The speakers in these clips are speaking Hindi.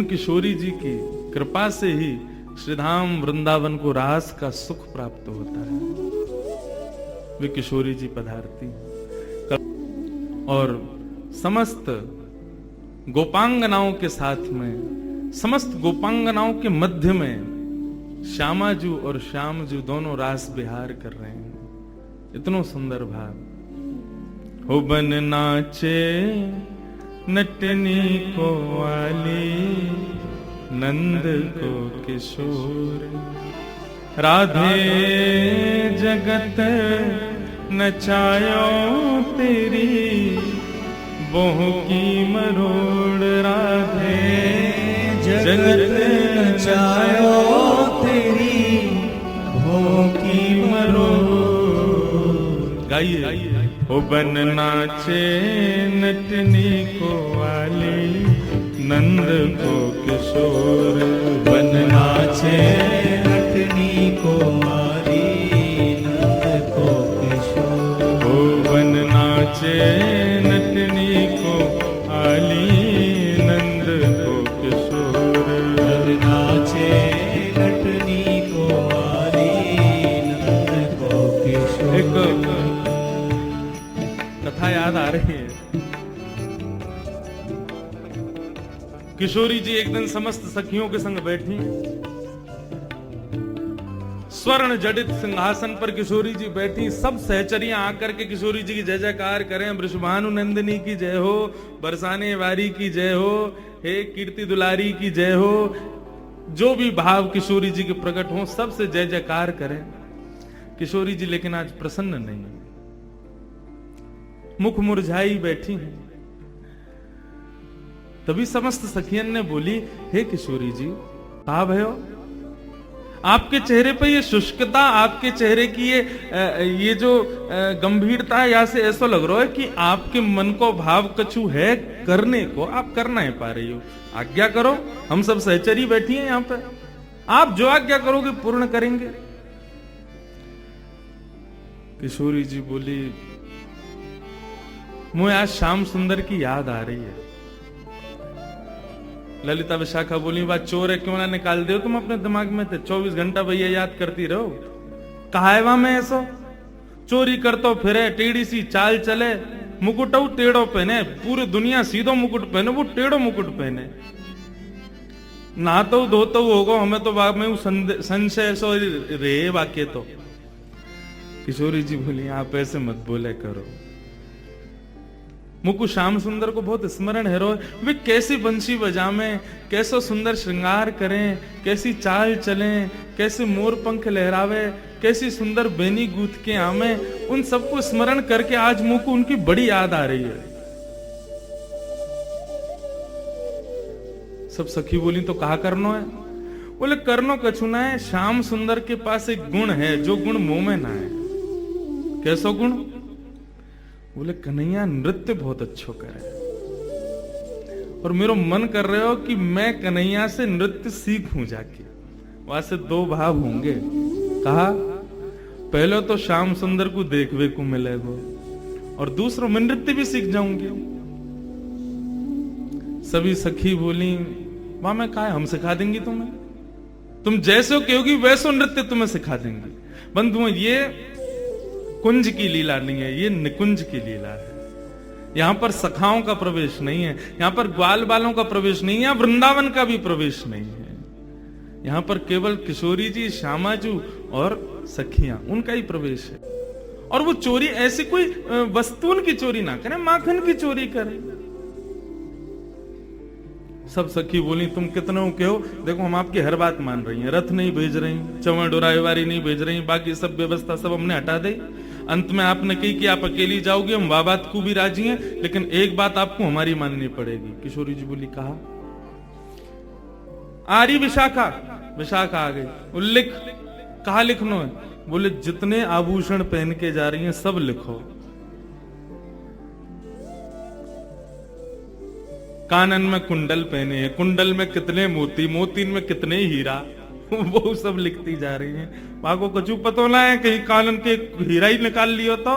किशोरी जी की कृपा से ही श्रीधाम वृंदावन को रास का सुख प्राप्त होता है। वे किशोरी जी पधारती और समस्त गोपांगनाओं के साथ में, समस्त गोपांगनाओं के मध्य में श्यामाजू और श्यामजू दोनों रास विहार कर रहे हैं। इतना सुंदर भाव। हो बन नाचे नटनी को वाली, नंद को किशोर, राधे जगत नचायो तेरी, बोह की मरोड़, राधे जगत नचायो तेरी, बोह की मरोड़। गाइए। हो बन नाचे नटनी को वाली, नंद को किशोर, बन नाचे नटनी को वाली, नंद को किशोर। हो बन नाचे नटनी को वाली, नंद को किशोर, बन नाचे नटनी को वाली, नंद को किशोर। एक कथा याद आ रही है। किशोरी जी एक दिन समस्त सखियों के संग बैठी, स्वर्ण जडित सिंहासन पर किशोरी जी बैठी। सब सहचरियां आकर के किशोरी जी की जय जयकार करें। वृषभानु नंदिनी की जय हो, बरसाने वारी की जय हो, हे कीर्ति दुलारी की जय हो। जो भी भाव किशोरी जी के प्रकट हो, सबसे जय जयकार करें। किशोरी जी लेकिन आज प्रसन्न नहीं, मुख मुरझाई बैठी हैं। तभी समस्त सखियन ने बोली, हे किशोरी जी, कहा भयो, आपके चेहरे पर ये शुष्कता, आपके चेहरे की ये जो गंभीरता है, यहाँ से ऐसा लग रहा है कि आपके मन को भाव कछु है करने को, आप कर नहीं पा रही हो। आज्ञा करो, हम सब सहचरी बैठी हैं यहाँ पे, आप जो आज्ञा करोगे पूर्ण करेंगे। किशोरी जी बोली, मुझे आज श्याम सुंदर की याद आ रही है। ललिता विशाखा बोली, बात चोर है, क्यों ना निकाल दो तुम अपने दिमाग में थे, 24 घंटा भैया याद करती रहो। कहा है वहां में ऐसा चोरी करतो फिरे, टेढ़ी सी चाल चले, मुकुट टेढ़ो पहने, पूरी दुनिया सीधो मुकुट पहने, वो टेढ़ो मुकुट पहने। नहातो धोतो होगो, हमें तो बाग में संशय सो रे वाक्य। तो किशोरी जी बोली, आप ऐसे मत बोले करो। मुकु श्याम सुंदर को बहुत स्मरण है रो, वे कैसी बंशी बजावें, कैसो सुंदर श्रृंगार करें, कैसी चाल चलें, कैसे मोर पंख लहरावे, कैसी सुंदर बेनी गूथ के आमे। उन सबको स्मरण करके आज मुकु उनकी बड़ी याद आ रही है। सब सखी बोली, तो कहा करनो है? बोले, करनो कछु ना है, श्याम सुंदर के पास एक गुण है, जो गुण मुंह में ना है। कैसो गुण? बोले, कन्हैया नृत्य बहुत अच्छो करे, और मेरा मन कर रहे हो कि मैं कन्हैया से नृत्य सीखूं जाके। वहां से दो भाव होंगे। कहा, पहले तो श्याम सुंदर को देखने को मिलेगा, और दूसरा मैं नृत्य भी सीख जाऊंगी। सभी सखी बोली, वहां मैं कहा, हम सिखा देंगी तुम्हें, तुम जैसे हो कहोगी वैसो नृत्य तुम्हें सिखा देंगे। बंधुओं, ये कुंज की लीला नहीं है, ये निकुंज की लीला है। यहां पर सखाओं का प्रवेश नहीं है, यहां पर ग्वाल बालों का प्रवेश नहीं है, वृंदावन का भी प्रवेश नहीं है। यहां पर केवल किशोरी जी, श्यामाजू और सखियां, उनका ही प्रवेश है। और वो चोरी ऐसी कोई वस्तुन की चोरी ना करें, माखन की चोरी करें। सब सखी बोली, तुम कितनों के हो, देखो हम आपकी हर बात मान रही हैं, रथ नहीं भेज रही, चौवन डोराईवारी नहीं भेज रही, बाकी सब व्यवस्था सब हमने हटा दी। अंत में आपने कही कि आप अकेली जाओगे, हम वाह बात को भी राजी हैं, लेकिन एक बात आपको हमारी माननी पड़ेगी। किशोरी जी बोली, कहा? आ रही विशाखा। विशाखा आ गई। लिख। कहा लिखनो है? बोले, जितने आभूषण पहन के जा रही हैं सब लिखो। कानन में कुंडल पहने हैं, कुंडल में कितने मोती, मोतीन में कितने हीरा, वो सब लिखती जा रही हैं। को कछु पतो ना है, कहीं कानन के हीरा ही निकाल लियो तो।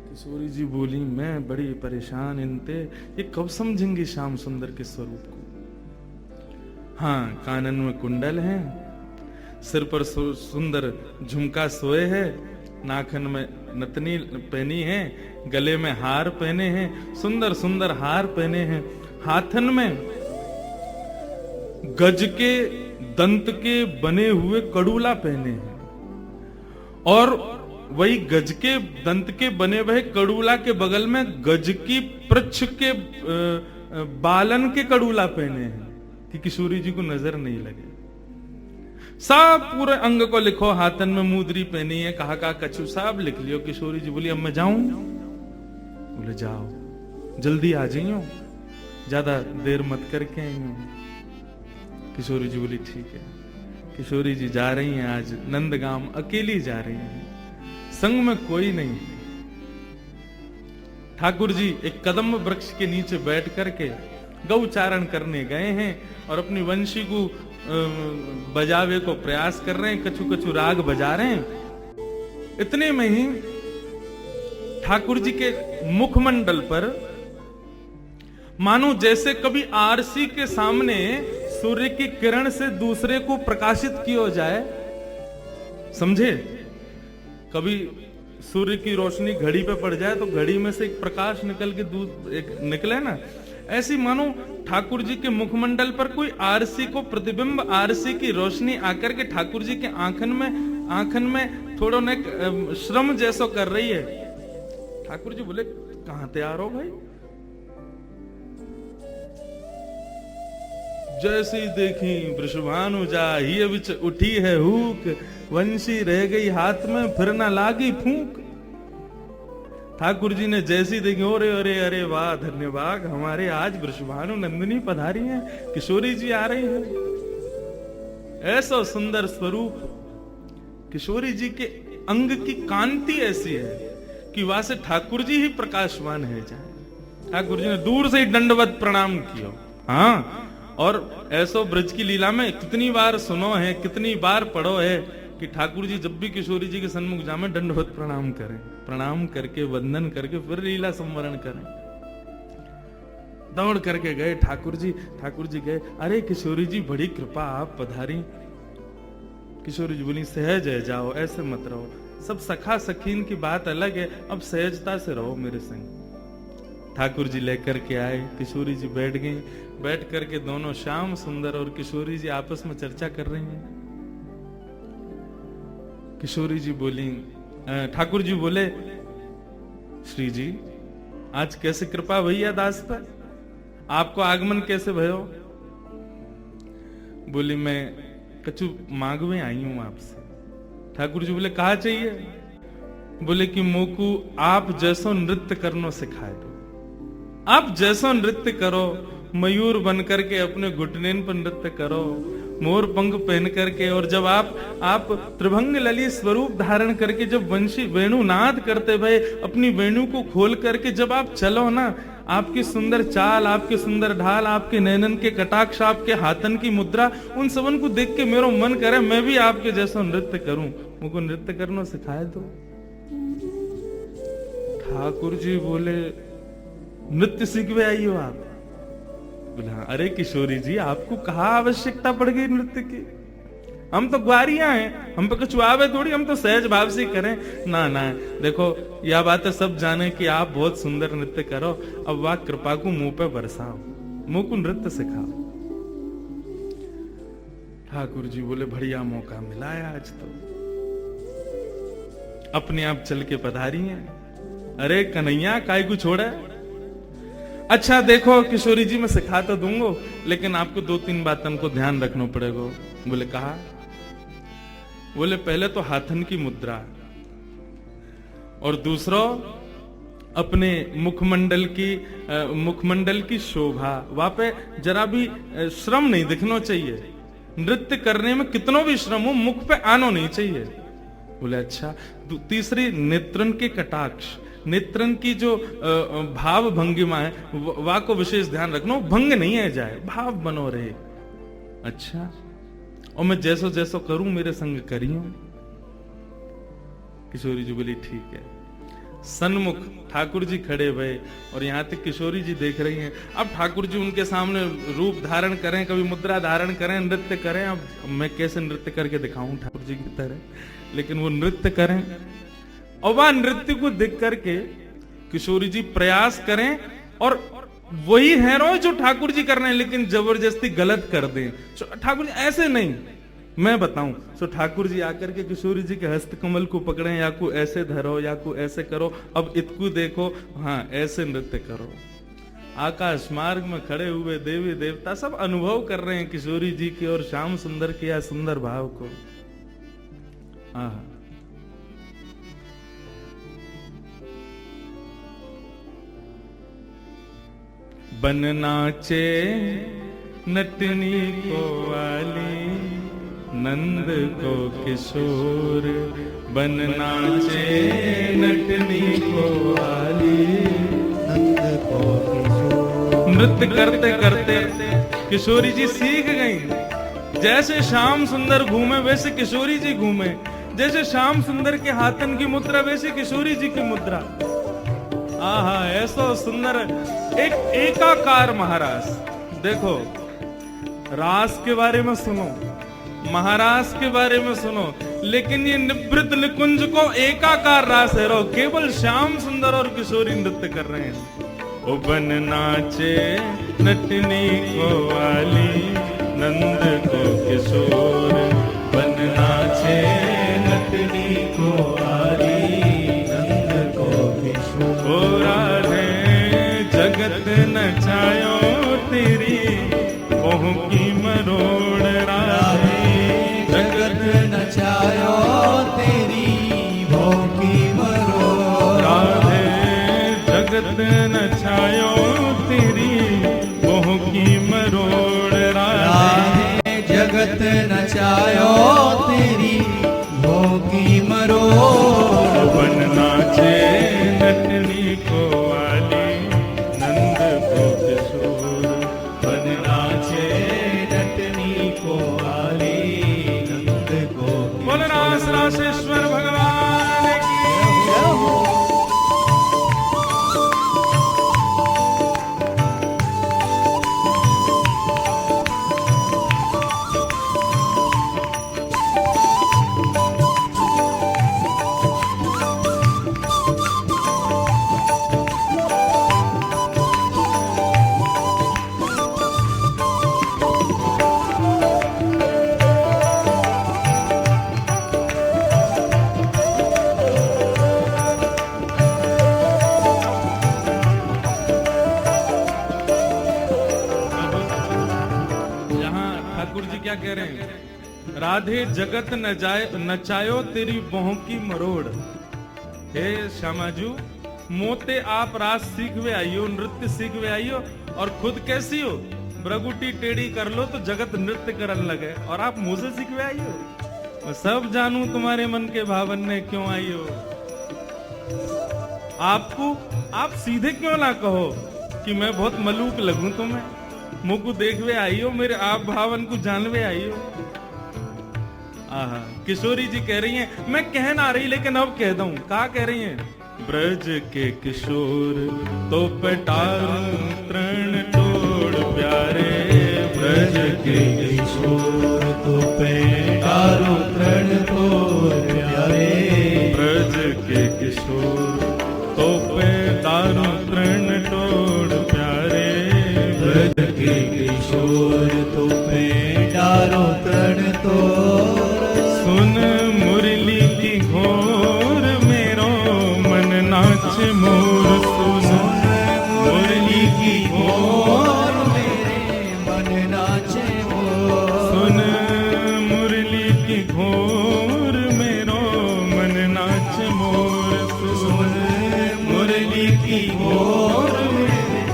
किशोरी जी बोली, मैं बड़ी परेशान इनते, ये कब समझेंगे श्याम सुंदर के स्वरूप को। हाँ, कानन में कुंडल है, सिर पर सुंदर झुमका सोए है, नाखन में नथनी पहनी है, गले में हार पहने हैं, सुंदर सुंदर हार पहने हैं, हाथन में गज के दंत के बने हुए कड़ूला पहने हैं, और वही गज के दंत के बने हुए कड़ूला के बगल में गज की पृच्छ के बालन के कड़ूला पहने हैं कि किशोरी जी को नजर नहीं लगे। सब पूरे अंग को लिखो, हाथन में मुद्री पहनी है, कहा कछु सब लिख लियो। किशोरी जी बोली अब मैं जाऊं? बोले जाओ, जल्दी आ जाइयो, ज्यादा देर मत करके आइयो। किशोरी जी बोली ठीक है। किशोरी जी जा रही हैं, आज नंदगाम अकेली जा रही हैं, संग में कोई नहीं। ठाकुर जी एक कदम वृक्ष के नीचे बैठ करके गौचारण करने गए हैं और अपनी वंशी को बजावे को प्रयास कर रहे हैं, कछु कछु राग बजा रहे हैं। इतने में ही ठाकुर जी के मुखमंडल पर मानो जैसे कभी आरसी के सामने सूर्य की किरण से दूसरे को प्रकाशित किया जाए, समझे? कभी सूर्य की रोशनी घड़ी पे पड़ जाए तो घड़ी में से एक प्रकाश निकल के एक निकले ना, ऐसी मानो ठाकुर जी के मुखमंडल पर कोई आरसी को प्रतिबिंब, आरसी की रोशनी आकर के ठाकुर जी के आंखन में थोड़ा न श्रम जैसो कर रही है। ठाकुर जी बोले कहां तैयार हो भाई? जैसी देखी वृषभानु जा, ही बिच उठी है हुक, वंशी रह गई हाथ में, फिर ना लागी फूंक। ठाकुर जी ने जैसी देखी, अरे अरे अरे वाह, धन्यवाद, हमारे आज वृषभानु नंदिनी पधारी हैं, किशोरी जी आ रही हैं। ऐसा सुंदर स्वरूप, किशोरी जी के अंग की कांति ऐसी है कि वहां से ठाकुर जी ही प्रकाशवान है जाए। ठाकुर जी ने दूर से ही दंडवत प्रणाम किया। हाँ, और ऐसो ब्रज की लीला में कितनी बार सुनो है, कितनी बार पढ़ो है कि ठाकुर जी जब भी किशोरी जी के सन्मुख जामे दंडवत प्रणाम करें, प्रणाम करके वंदन करके फिर लीला संवरण करें। दौड़ करके गए ठाकुर जी गए, अरे किशोरी जी बड़ी कृपा, आप पधारी। किशोरी जी बोली सहज है, जाओ, ऐसे मत रहो, सब सखा सखीन की बात अलग है, अब सहजता से रहो मेरे संग। ठाकुर जी लेकर के आए, किशोरी जी बैठ गई, बैठ करके दोनों श्याम सुंदर और किशोरी जी आपस में चर्चा कर रही हैं। किशोरी जी बोली, ठाकुर जी बोले श्री जी आज कैसे कृपा भैया दास पर, आपको आगमन कैसे भयो? बोली मैं कछु मांगवे आई हूं आपसे। ठाकुर जी बोले कहा चाहिए? बोले कि मोकू आप जैसो नृत्य करनो सिखाए दो, आप जैसो नृत्य करो, मयूर बन करके अपने घुटनेन पर नृत्य करो, मोर पंख पहन करके, और जब आप त्रिभंग ललित स्वरूप धारण करके जब वंशी वेणु नाद करते भय, अपनी वेणु को खोल करके जब आप चलो ना, आपकी सुंदर चाल, आपके सुंदर ढाल, आपके नैनन के कटाक्ष, आपके हाथन की मुद्रा, उन सबन को देख के मेरो मन करे मैं भी आपके जैसा नृत्य करूं, मुझको नृत्य करना सिखाए दो। ठाकुर जी बोले नृत्य सीखवे आई हो आप? बोला अरे किशोरी जी आपको कहा आवश्यकता पड़ गई नृत्य की, हम तो ग्वारियां हैं, हम पे कुछ आवे थोड़ी, हम तो सहज भाव से करें ना। देखो यह बात है सब जाने कि आप बहुत सुंदर नृत्य करो, अब वह कृपा को मुंह पे बरसाओ, मुंह को नृत्य सिखाओ। ठाकुर जी बोले बढ़िया मौका मिला है आज तो, अपने आप चल के पधारी हैं। अरे कन्हैया काय को छोड़ा? अच्छा देखो किशोरी जी मैं सिखा तो दूंगा, लेकिन आपको 2-3 बातों को ध्यान रखना पड़ेगा। बोले कहा? बोले पहले तो हाथन की मुद्रा, और दूसरा अपने मुखमंडल की शोभा, वहां पे जरा भी श्रम नहीं दिखना चाहिए, नृत्य करने में कितनों भी श्रम हो मुख पे आना नहीं चाहिए। बोले अच्छा। तीसरी नेत्रन के कटाक्ष, नेत्रन की जो भाव भंगिमा है वह को विशेष ध्यान रखना, भंग नहीं है जाए, भाव बनो रहे। अच्छा, और मैं जैसो जैसो करूं मेरे संग करियो। किशोरी जी बोली ठीक है। सन्मुख ठाकुर जी खड़े हुए और यहाँ तक किशोरी जी देख रही हैं। अब ठाकुर जी उनके सामने रूप धारण करें, कभी मुद्रा धारण करें, नृत्य करें। अब मैं कैसे नृत्य करके दिखाऊं ठाकुर जी की तरह, लेकिन वो नृत्य करें और वह नृत्य को देख करके किशोरी जी प्रयास करें और वही हैरो जो ठाकुर जी कर रहे हैं, लेकिन जबरदस्ती गलत कर दें। ठाकुर जी ऐसे नहीं, मैं बताऊं। सो ठाकुर जी आकर के किशोरी जी के हस्त कमल को पकड़े, या को ऐसे धरो या को ऐसे करो, अब इतकू देखो, हाँ ऐसे नृत्य करो। आकाश मार्ग में खड़े हुए देवी देवता सब अनुभव कर रहे हैं किशोरी जी की और श्याम सुंदर के या सुंदर भाव को। बन नाचे नटनी को वाली, नंद को किशोर। बन नाचे नटनी को वाली, नंद को किशोर। नृत्य करते करते किशोरी जी सीख गई। जैसे श्याम सुंदर घूमे वैसे किशोरी जी घूमे, जैसे श्याम सुंदर के हाथन की मुद्रा वैसे किशोरी जी की मुद्रा। आहा, ऐसा सुंदर एक एकाकार महारास। देखो, रास के बारे में सुनो, महारास के बारे में सुनो, लेकिन ये निवृत्त निकुंज को एकाकार रास है। रो केवल श्याम सुंदर और किशोरी नृत्य कर रहे हैं। ओ बन नाचे नटनी को वाली, नंद को किशोर। बन नाचे नटनी को वाली, नंद को किशोर। ओ राधे जगत नचायो तेरी मोह की मरोड़। राधे जगत नचायो तेरी मोह की मरोड़। राधे जगत नचायो तेरी मोह की मरोड़। राधे जगत नचायो तेरी मोह की मरोड़। बन नाचे नटनी को वाली, नंद को किशोर। बन नाचे नटनी को वाली, नंद को बोल रास रासेश्वर भगवान की। क्या कह रहे हैं? राधे जगत नचायो तेरी मोह की मरोड़। हे श्यामाजू, मोते आप रास सीख वे आइयो, नृत्य सीख वे आइयो, और खुद कैसी हो? ब्रगुटी टेढ़ी कर लो तो जगत नृत्य करने लगे, और आप मुझे सीख वे आइयो। मैं सब जानू तुम्हारे मन के भावन में क्यों आइयो। आपको आप सीधे क्यों ना कहो कि मैं बहुत मलूक लगूं तुम्हें। मुझको देखवे आइयो, मेरे आप भावन को जानवे आइयो। आहा, किशोरी जी कह रही हैं, मैं कह ना रही लेकिन अब कह दूं। क्या कह रही हैं? ब्रज के किशोर तो पटारू तृण तोड़ प्यारे। ब्रज के किशोर तो पटारू तृण तोड़ प्यारे। ब्रज के किशोर तो पटारू तृण तोड़ प्यारे। ब्रज के किशोर तो पटारू तृण तोड़। सुन मुरली की घोर मेरो मन नाच मोर। सुन मुरली की घोर मेरे मन नाचे मोर। सुन मुरली की घोर मेरो मन नाच मोर। सुन मुरली की घोर मेरे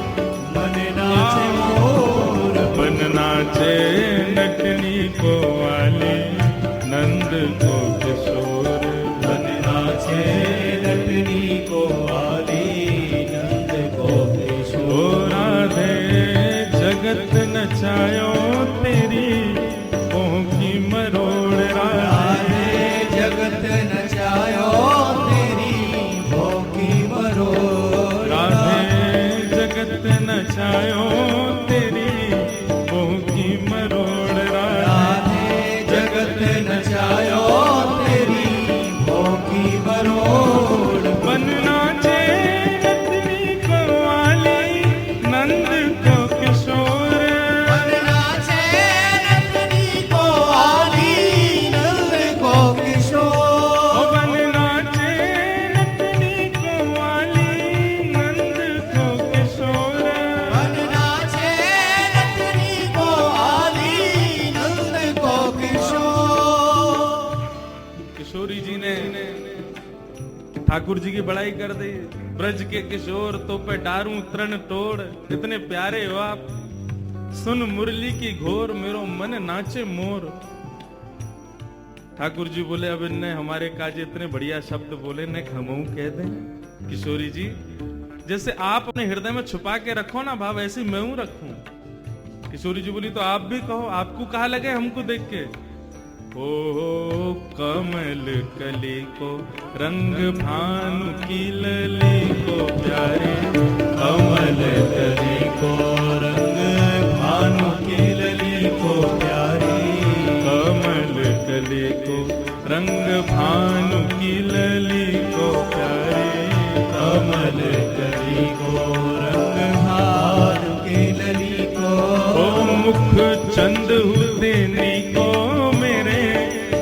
मन नाचे मोर। बन नाचे नटनी को वाली, नंद को किशोर। बन नाचे नटनी को वाली, नंद को किशोर। ओ राधे जगत नचायो तेरी मोह की मरोड़। राधे जगत नचायो तेरी मोह की जी ने ठाकुर जी की बड़ाई कर दी। ब्रज के किशोर तो पे डारूं तरण तोड़, इतने प्यारे हो आप, सुन मुरली की घोर, मेरो मन नाचे मोर। ठाकुर जी बोले अब इनने हमारे काज इतने बढ़िया शब्द बोले, ने हमऊ कह दें। किशोरी जी जैसे आप अपने हृदय में छुपा के रखो ना भाव, ऐसे मैं हूं रखूं। किशोरी जी बोली तो आप भी कहो, आपको कहा लगे हमको देख के। ओ कमल कली को रंग भानु की लली को प्यारे, कमल कली को रंग भानु की लली को प्यारी, कमल कली को रंग भानु की लली को प्यारे, कमल कली को रंग भानु की लली को। ओ मुख चंद देनी को मेरे,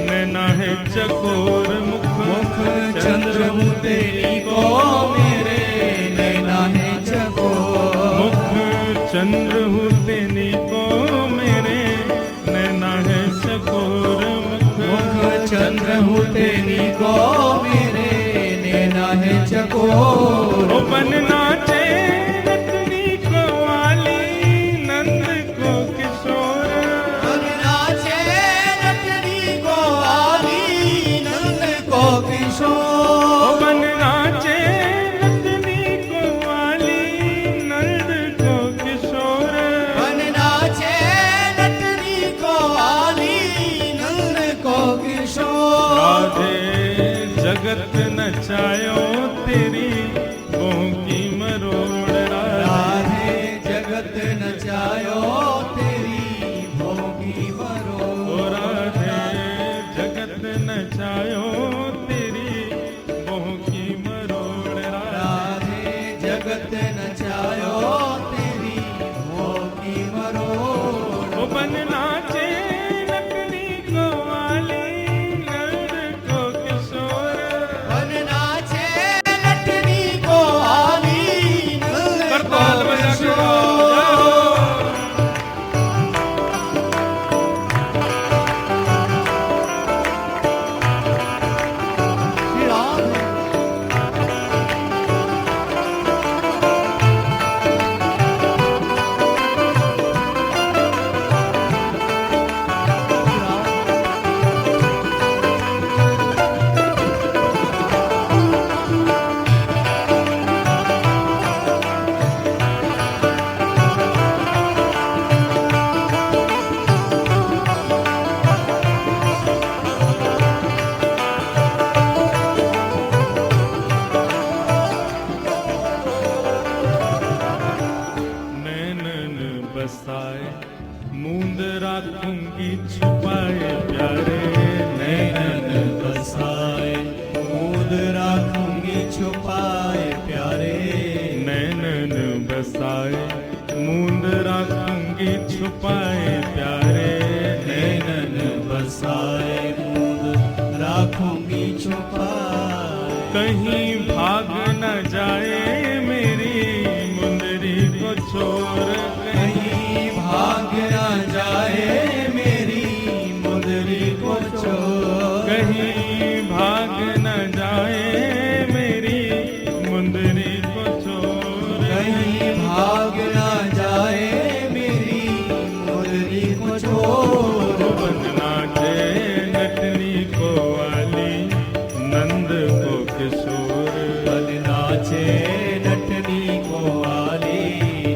नैना है चकोर, मुख चंद्र तेरी को मेरे, नैना है चकोर। मुख चंद्र देनी को मेरे, नैना है चकोर। मुख चंद्र तेरी को मेरे, नैना है चकोर। ओ बन नाचे रत्नी को वाली, नंद को किशोर। बन नाचे रत्नी को वाली, नंद को किशोर। ओ बन नाचे रत्नी को वाली, नंद को किशोर। बन नाचे रत्नी को वाली, नंद को किशोर। राधे जगत नचायो तेरी बों की मरोड़। राधे जगत नचायो तेरी भोगी मरोड़। ओ राधे जगत नचायो तेरी बों की मरोड़। राधे जगत नचायो तेरी भोगी मरोड़। ओ बन नाचे रत्नी को वाली, नंद को किशोर। बन नाचे रत्नी को वाली, नंद को करताल बजा के किशोर। श्री राम नैनन बसाए मूंद राखूंगी छुपाए प्यारे। नैनन बसाए मूंद राखूंगी छुपाए प्यारे। नैनन बसाए मूंद राखूंगी छुपाए प्यारे। नैनन बसाए मूंद राखूंगी छुपाए। कहीं भाग न जाए मेरी मुंदरी को छोड़। कहीं भाग न जाए मेरी मुंदरी को छोड़। कहीं भाग न जाए मेरी मुंदरी को छोड़। कहीं भाग न जाए मेरी मुंदरी को छोड़। बन नाचे नटनी को वाली, नंद को किशोर। बन नाचे नटनी को वाली,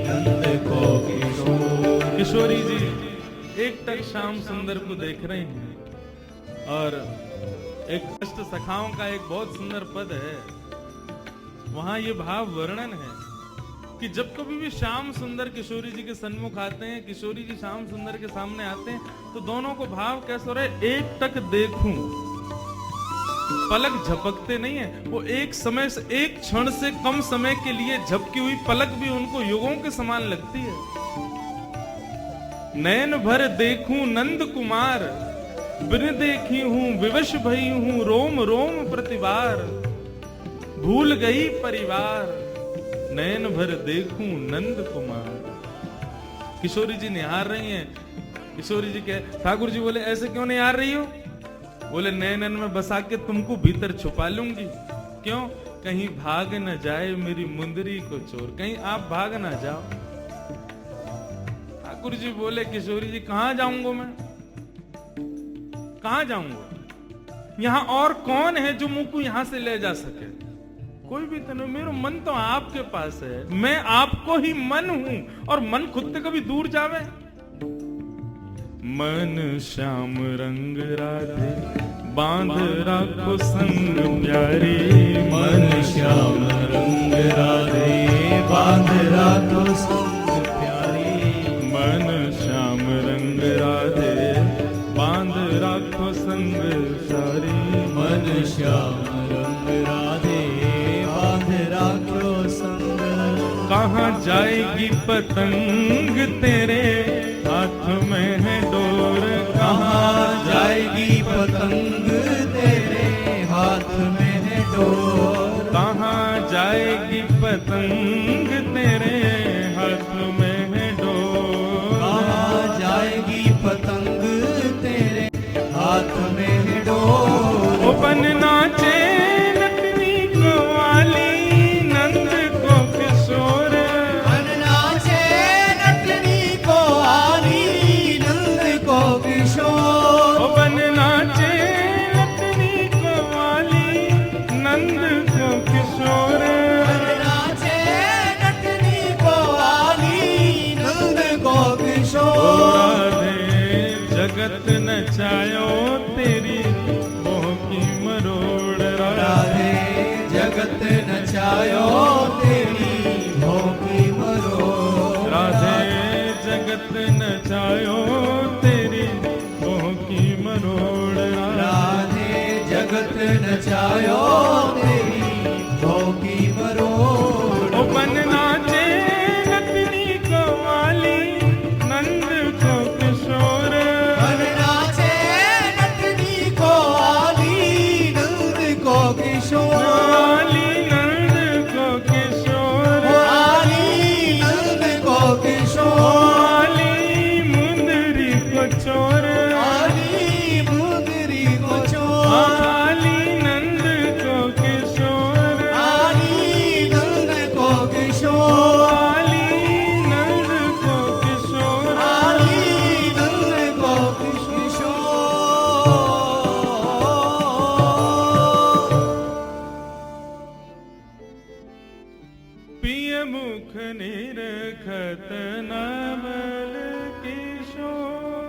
नंद को किशोर। किशोरी जी एक तक श्याम सुंदर को देख रहे हैं और एक अष्ट सखाओं का एक बहुत सुंदर पद है, वहां ये भाव वर्णन है कि जब कभी भी श्याम सुंदर किशोरी जी के सन्मुख आते हैं, किशोरी जी श्याम सुंदर के सामने आते हैं, तो दोनों को भाव कैसे हो रहा है, एक टक देखूं। पलक झपकते नहीं है, वो एक समय से, एक क्षण से कम समय के लिए झपकी हुई पलक भी उनको युगों के समान लगती है। नैन भर देखूं नंद कुमार, बिन देखी हूं विवश भई हूं रोम रोम प्रतिवार। भूल गई परिवार, नैन भर देखूं नंद कुमार। किशोरी जी निहार रही हैं। किशोरी जी कहे, ठाकुर जी बोले ऐसे क्यों निहार रही हो? बोले नैनन में बसा के तुमको भीतर छुपा लूंगी। क्यों? कहीं भाग न जाए मेरी मुंदरी को चोर, कहीं आप भाग ना जाओ। ठाकुर जी बोले किशोरी जी कहां जाऊंगा मैं, कहां जाऊंगा? यहां और कौन है जो मुझको यहां से ले जा सके? कोई भी तो नहीं, मेरा मन तो आपके पास है, मैं आपको ही मन हूं, और मन खुद से कभी दूर जावे? मन श्याम रंग राधे बांध राखो संग प्यारी, मन श्याम रंग राधे बांध राखो संग प्यारी। मन श्याम रंग राधे बांध राखो संग प्यारी। मन श्याम रंग राधे बांध राखो संग। कहाँ जाएगी पतंग तेरे हाथ में है डोर, कहाँ जाएगी पतंग तेरे हाथ में है डोर। कहाँ जाएगी पतंग तेरे हाथ में है डोर। कहाँ जाएगी पतंग तेरे हाथ में है डोर। ओ बन नाचे नटनी को वाली नंद को किशोर, बन नाचे नटनी को वाली नंद को किशोर। ओ बन नाचे नटनी को वाली नंद को किशोर। बन नाचे नटनी को वाली नंद को किशोर। राधे जगत नचायो तेरी मोह की मरोड़, राधे जगत नचायो तेरी भों की मरोड़। राधे जगत नचायो तेरी मोह की मरोड़। राधे जगत नचायो तेरी भों की मरोड़। ओ बन नाचे नटनी को वाली नंद को किशोर। बन नाचे नटनी को वाली नंद को किशोर। वाली नंद को किशोर। वाली नंद को किशोर। वाली मुंदरी को चोर। वाली मुंदरी को चोर। वाली नंद को किशोर। वाली नंद को किशोर। वाली नंद को किशोर। वाली नंद को किशोर। पिय मुख निरखत नवल किशोर।